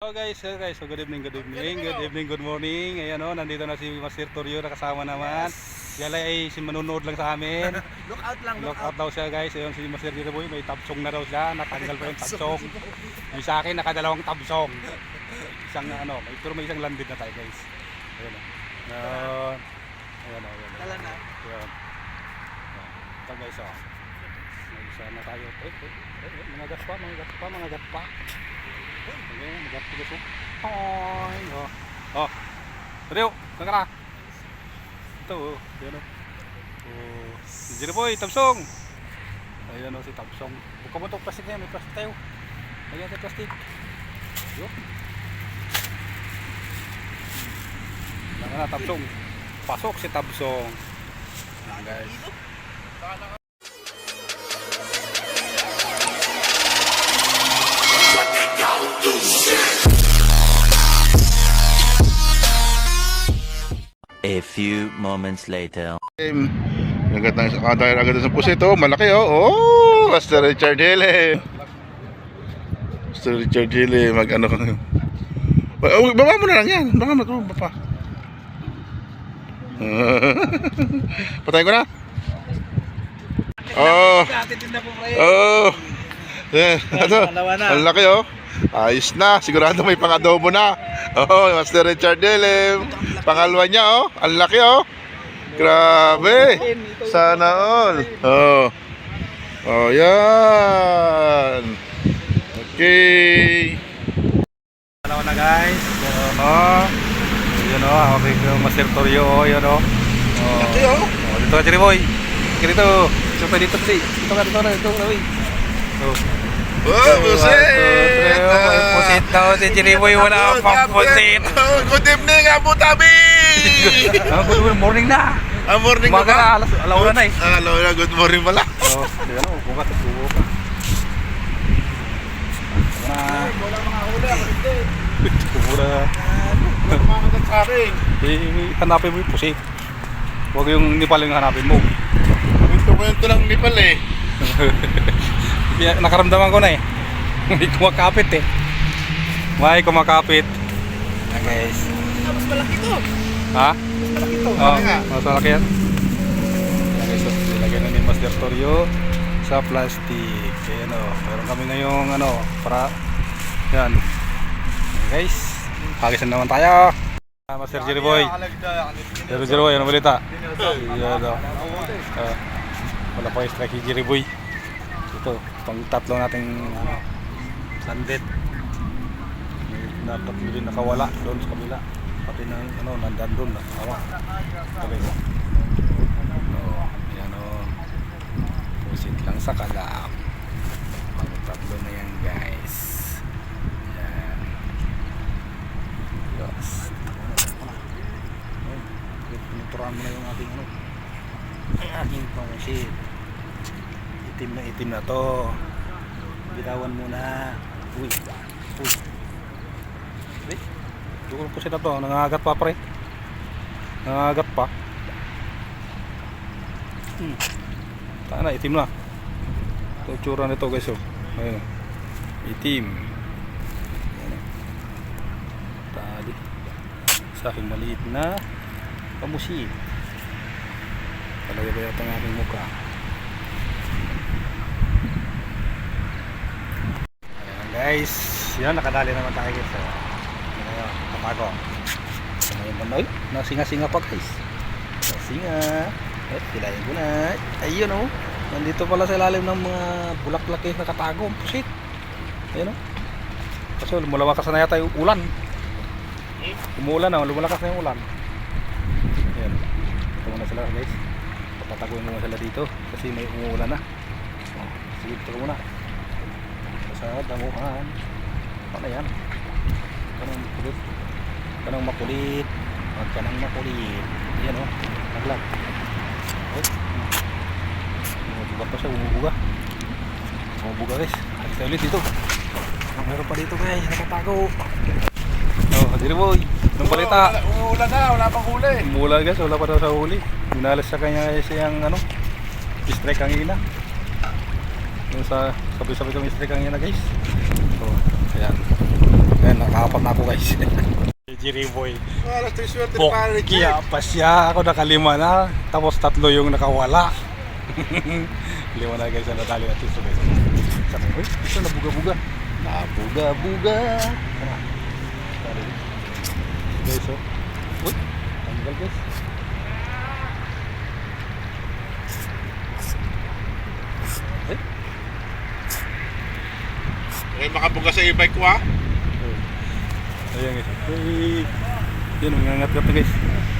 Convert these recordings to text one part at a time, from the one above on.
So good evening, good morning. Ayan nandito na si Master Toryo na kasama naman. Siya ay manunood lang sa amin. Lookout daw siya guys. Ayun si Master Jiraboy, may tabsong na daw siya. Natanggal pa yung tabsong. Yung sa akin nakadalawang tabsong. Isang pero may isang landed na tayo guys. Ayun Ayan. Dala na. Ayan. Ito guys Isa na tayo. Mga gat pa. Okay, mag-upload ko. Rio, saan ka na? Ito, ayan si Jiraboy, Tabsong. Ayan si Tabsong. Buka mo itong plastic na yan, may plastic tayo. Ayan tayo plastic. Yo. Saan na, Tabsong. Pasok si Tabsong. Ayan guys. A few moments later. Agad sa pusit malaki Master Richard Hille. Mag-ano ka ngayon. Baba mo na lang yan. Baka matulog pa. Patayin ko na. Ang laki ayos na, sigurado may pang-adobo na. Master Richard Hille. Pangalawa niya ang laki Grabe. Sana all. Yan. Okay. Pangalawa na guys. Yun okay ko Master Toryo yun dito ka Jiraboy. Dito. Dito kasi. Dito ka. Pusit daw si Jiraboy, wala pang pusit. Good evening, Abu Dhabi. Good morning na. Morning umaga na, alauna na alauna, good morning pala. Bukas at buo ka. Wala mga huli. Kumura. Mamagat sa akin. Hanapin mo yung pusit. Huwag yung nipal yung hanapin mo. Kwento lang nipal Nakaramdaman ko na May kumakapit May kumakapit. Guys. Mas malaki to. Ha? Mas malaki to. Mas malaki yan. Guys, nilagyan na ni Master Toryo sa plastic. Ayan meron kami ngayong para yan. Guys, pagisan naman tayo. Master Jiraboy. Master Jiraboy, ano balita? Wala pa strike si Jiraboy. Ito, pang tatlo nating landed. Na tatlo din nakawala doon sa kabila. Pati ng nandan doon nakawa. Okay. Yan pusit lang sa kalam. Pang tatlo na yan guys. Yan. Yes. Pinuturan mo na yung aking pang-pusit. Itim na to. Bitawan muna. Uy. Dukol po sila to. Nangagat pa pre. Nangagat pa. Tana, itim na. Ito tsura nito guys Ayun. Itim. Tali. Sa aking maliit na pamusit. Talaga ba yata ng aking mukha? Guys, yan nakadali naman tayo guys. Katago. Ayun nasinga-singa pa guys. Nasinga. Pilayin ko na. Ayun nandito pala sa ilalim ng mga bulaklak nakatago ang pusit. Ayun kasi lumalakas na yata yung ulan. Umuulan lumalakas na yung ulan. Ayun. Ito muna sila guys. Patataguin muna sila dito kasi may umuulan na. Sige, ito muna. Sa damuhan. Ano yan? Kanang makulit. Huwag ka nang makulit. Yan naglag. Umubuga pa siya. Umubuga guys. Alis tayo ulit dito. Meron pa dito guys. Nakatago. Jiraboy. Anong balita? Umuulan na. Wala pang huli. Umuulan guys. Wala pa daw sa huli. Minalas sa kanya siyang strike ang ina. Yung sa sabay-sabay kami strike ang ina guys. So ayan Ayan, nakakapat na ako guys. Jerry Boy. Alas 3 swerte ni pare Kaya pa siya. Ako nakalima na. Tapos 3 yung nakawala. Lima na guys. Nadali natin ito guys. Sabi ko, ito nabuga-buga. Nabuga-buga. Tara. Tara. Guys, oh. Uy, tanggal guys. Eh? Eh, makabuga sa e-bike ko ha. Ayan guys. Hey. Yan, mangangat-ngat na guys.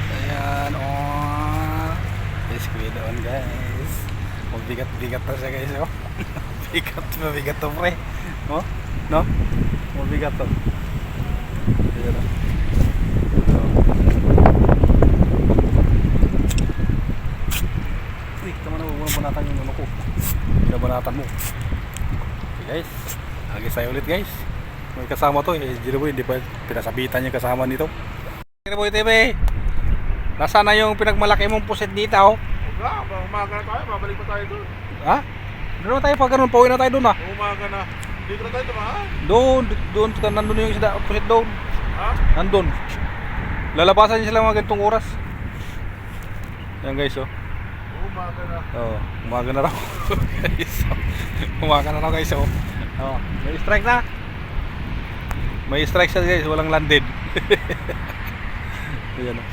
Ayan, oh. Squid on guys. Mabigat-bigat na siya guys, oh. Mabigat to pre. Oh, no? Mabigat to. Ayan, oh. Uy, tama na, huwag banatan yung ano ko. Binabanatan mo. Okay guys, lagi tayo ulit guys. May kasama to eh, Jerry Boy, hindi pa pinasabitan yung kasama nito. Jerry Boy TV, nasaan na yung pinagmalaki mong puset dito? Oh? Wala, umaga na tayo, babalik pa tayo doon. Ha? Doon na tayo pag ganun, pauwi na tayo doon ha. Umaga na. Dito na tayo tumahan. Doon, nandun yung isda, puset doon. Ha? Nandun. Lalabasan niya sila mga ganitong oras. Yan guys oh. Umaga na. Oo, umaga na raw. Guys, oh. Umaga na raw guys oh. Oh, may strike na. May strike siya guys, walang landed. Ayan oh.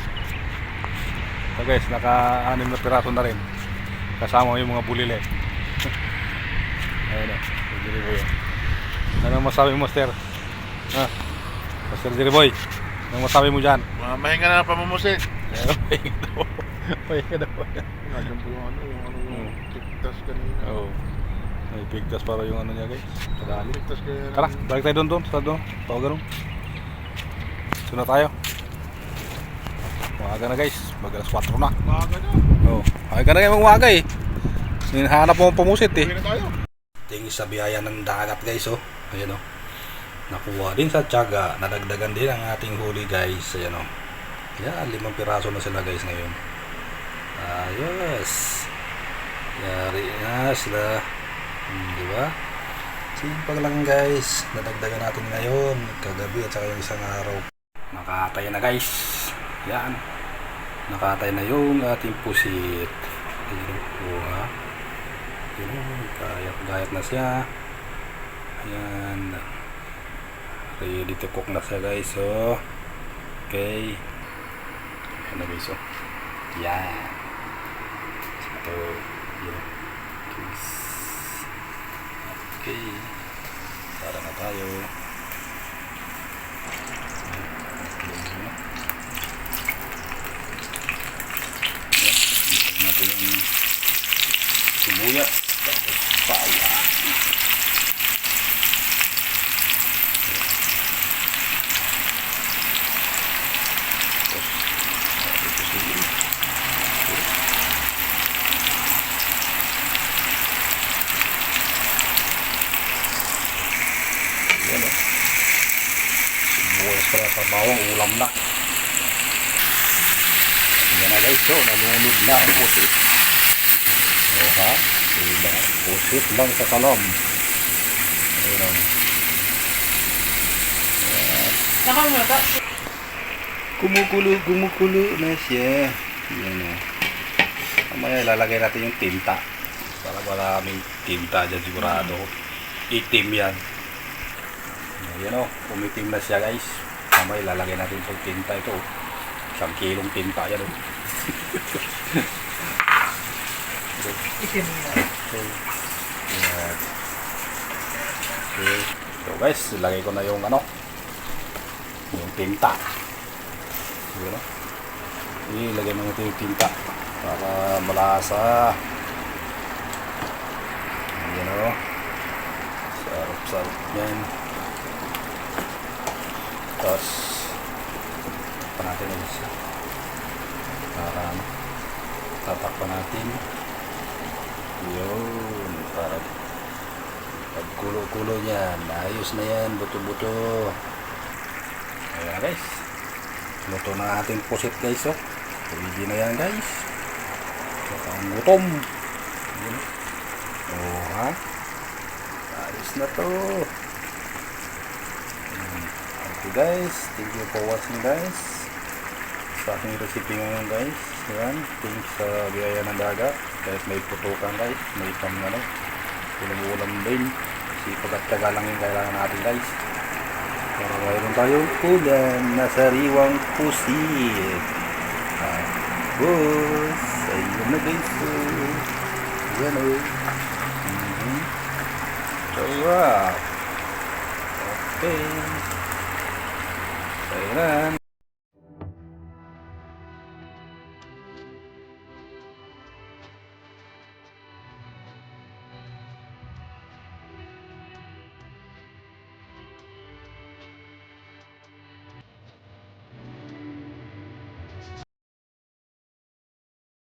So guys, naka-6 na piraso na rin. Kasama yung mga bulile. Ayan oh, Jerry Boy. Ano masabi mo, Master? Ha? Master Jerry Boy, anong masabi mo dyan? Mahinga na pamumusit. Mahinga daw. Nandiyan po yung yung tiktas kanina. Oo. May pigtas para yung ano niya guys. Kadali. Tiktas kaya. Tara, balik tayo doon. Sa doon. Tawagan doon. Sunod tayo. Umaga na guys. Mag-alas 4 na. Umaga na. Oo. Umaga na kayo mag-umaga eh. Hinahanap mo ang pamusit eh. Uwi na tayo. Tingin sa biyaya ng dagat guys oh. Ayan oh. Nakuha din sa tiyaga. Nadagdagan din ang ating huli guys. Ayan oh. Yan, 5 piraso na sila guys ngayon. Ayos. Yari na sila. Diba? Simpag lang guys. Nadagdagan natin ngayon. Kagabi at saka yung isang araw. Nakatay na guys. Yan. Nakatay na yung ating pusit. Ayan po ha. Gayat na siya. Ayan. Ready to cook na siya guys. So, okay. Ayan na guys. So, yan. Ito. Yan. Okay. Tara na tayo. Ito natin yung sibuyas. Tapos pala. Yan o. Sibuyas pala sa bawang ulam na. Yan na guys. So, nalunod na ang pusit. O ha? Diba? Pusit lang sa kalam. Ayan o. Kumukulo na siya. Yan o. Mamaya ilalagay natin yung tinta. Para maraming tinta dyan sigurado. Itim yan. Ayan o, umitim na siya guys. Mamaya ilalagay natin itong tinta ito. 1 kilong tinta yan o. Itim na. Ayan. Okay. So guys, ilagay ko na yung ano, yung tinta. Ayan o. Ilagay mo natin yung tinta para malasa. Ayan o. Sarap-sarap yan. Tapos pa natin yung isa para tatakpan natin yun para pag kulo-kulo yan ayos na yan, buto-buto. Ayan na guys, luto na ating pusit guys oh. Ready na yan guys, ang gutom. Oh ha, ayos na to. guys. Thank you for watching guys. Sa aking recipe ngayon guys. Yan. Thanks sa biyaya ng dagat. Kahit may putukan guys. May ulam din. Sipag at taga lang yung kailangan natin guys. Para mayroon tayong ulam na sariwang pusit. Tapos, ayun na guys. Yan o. Sarap. Okay. Ayan.